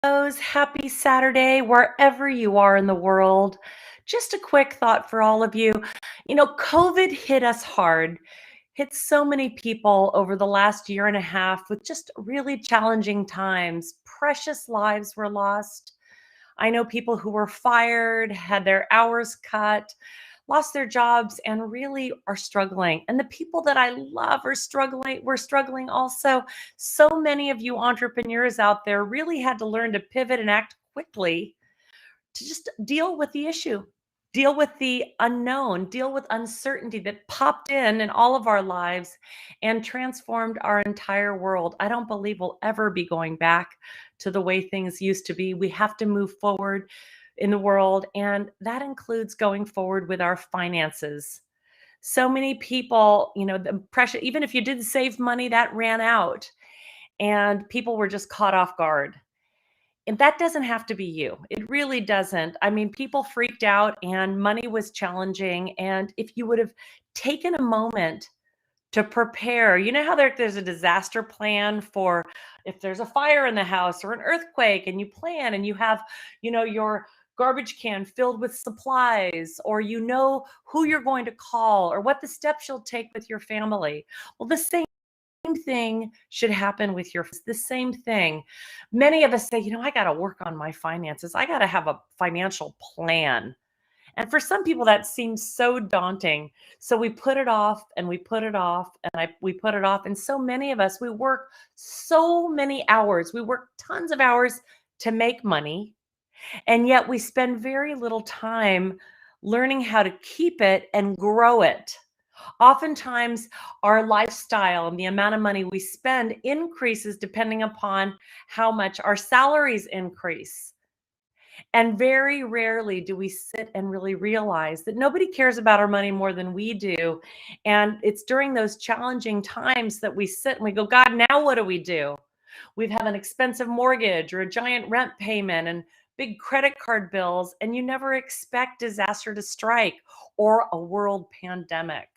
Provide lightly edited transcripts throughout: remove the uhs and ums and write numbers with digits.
Happy Saturday, wherever you are in the world. Just a quick thought for all of you. COVID hit us hard, hit so many people over the last year and a half with just really challenging times. Precious lives were lost. I know people who were fired, had their hours cut, lost their jobs, and really are struggling. And the people that I love are struggling. We're struggling also. So many of you entrepreneurs out there really had to learn to pivot and act quickly to just deal with the issue, deal with the unknown, deal with uncertainty that popped in all of our lives and transformed our entire world. I don't believe we'll ever be going back to the way things used to be. We have to move forward in the world, and that includes going forward with our finances. So many people, the pressure, even if you did save money, that ran out and people were just caught off guard. And that doesn't have to be you. It really doesn't. I mean, people freaked out and money was challenging. And if you would have taken a moment to prepare, you know how there's a disaster plan for if there's a fire in the house or an earthquake, and you plan and you have, your garbage can filled with supplies, or who you're going to call or what the steps you'll take with your family. Well, the same thing should happen with the same thing. Many of us say, I got to work on my finances. I got to have a financial plan. And for some people that seems so daunting. So we put it off and we put it off we put it off. And so many of us, we work so many hours. We work tons of hours to make money. And yet we spend very little time learning how to keep it and grow it. Oftentimes, our lifestyle and the amount of money we spend increases depending upon how much our salaries increase. And very rarely do we sit and really realize that nobody cares about our money more than we do. And it's during those challenging times that we sit and we go, God, now what do we do? We have an expensive mortgage or a giant rent payment and big credit card bills, and you never expect disaster to strike or a world pandemic.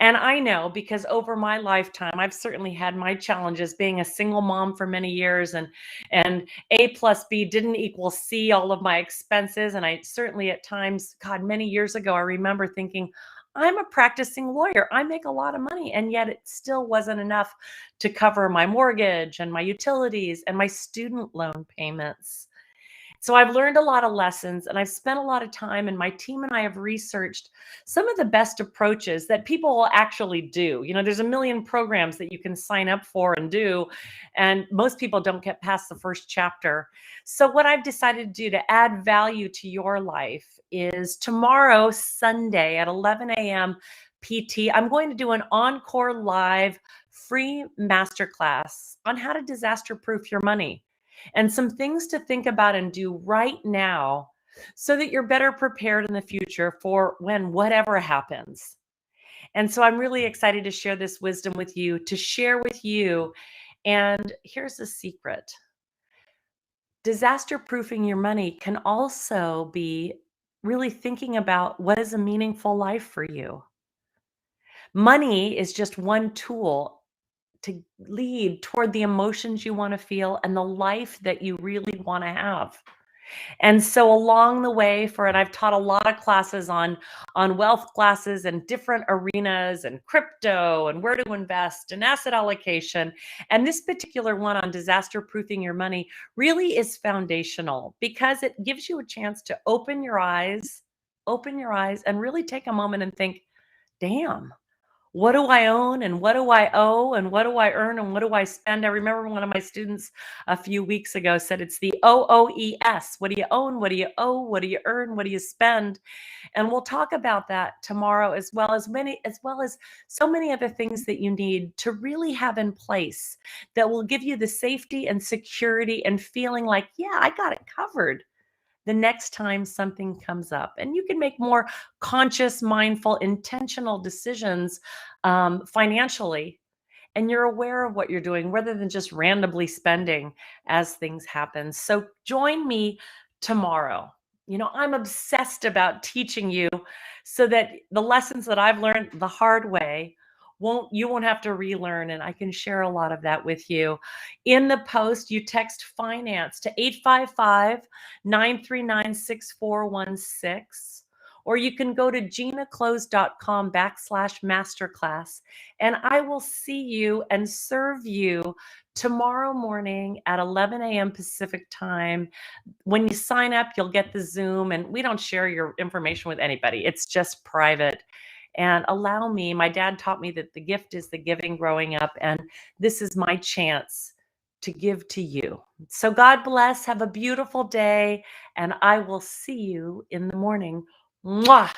And I know because over my lifetime, I've certainly had my challenges being a single mom for many years, and A plus B didn't equal C, all of my expenses. And I certainly at times, God, many years ago, I remember thinking, I'm a practicing lawyer. I make a lot of money. And yet it still wasn't enough to cover my mortgage and my utilities and my student loan payments. So I've learned a lot of lessons, and I've spent a lot of time, and my team and I have researched some of the best approaches that people will actually do. There's a million programs that you can sign up for and do, and most people don't get past the first chapter. So what I've decided to do to add value to your life is tomorrow, Sunday at 11 a.m. PT, I'm going to do an ENCORE live free masterclass on how to disaster proof your money, and some things to think about and do right now so that you're better prepared in the future for when whatever happens. And so I'm really excited to share this wisdom with you, to share with you. And here's the secret. Disaster proofing your money can also be really thinking about what is a meaningful life for you. Money is just one tool to lead toward the emotions you want to feel and the life that you really want to have. And so along the way and I've taught a lot of classes on wealth classes and different arenas and crypto and where to invest and asset allocation. And this particular one on disaster proofing your money really is foundational because it gives you a chance to open your eyes and really take a moment and think, damn, what do I own and what do I owe and what do I earn and what do I spend? I remember one of my students a few weeks ago said it's the OOES. What do you own? What do you owe? What do you earn? What do you spend? And we'll talk about that tomorrow, as well as so many other things that you need to really have in place that will give you the safety and security and feeling like, yeah, I got it covered the next time something comes up. And you can make more conscious, mindful, intentional decisions financially. And you're aware of what you're doing rather than just randomly spending as things happen. So join me tomorrow. I'm obsessed about teaching you so that the lessons that I've learned the hard way won't have to relearn, and I can share a lot of that with you. In the post, you text finance to 855-939-6416, or you can go to ginaclose.com/masterclass, and I will see you and serve you tomorrow morning at 11 a.m. Pacific time. When you sign up, you'll get the Zoom, and we don't share your information with anybody. It's just private. And allow me, my dad taught me that the gift is the giving growing up, and this is my chance to give to you. So God bless. Have a beautiful day, and I will see you in the morning. Mwah.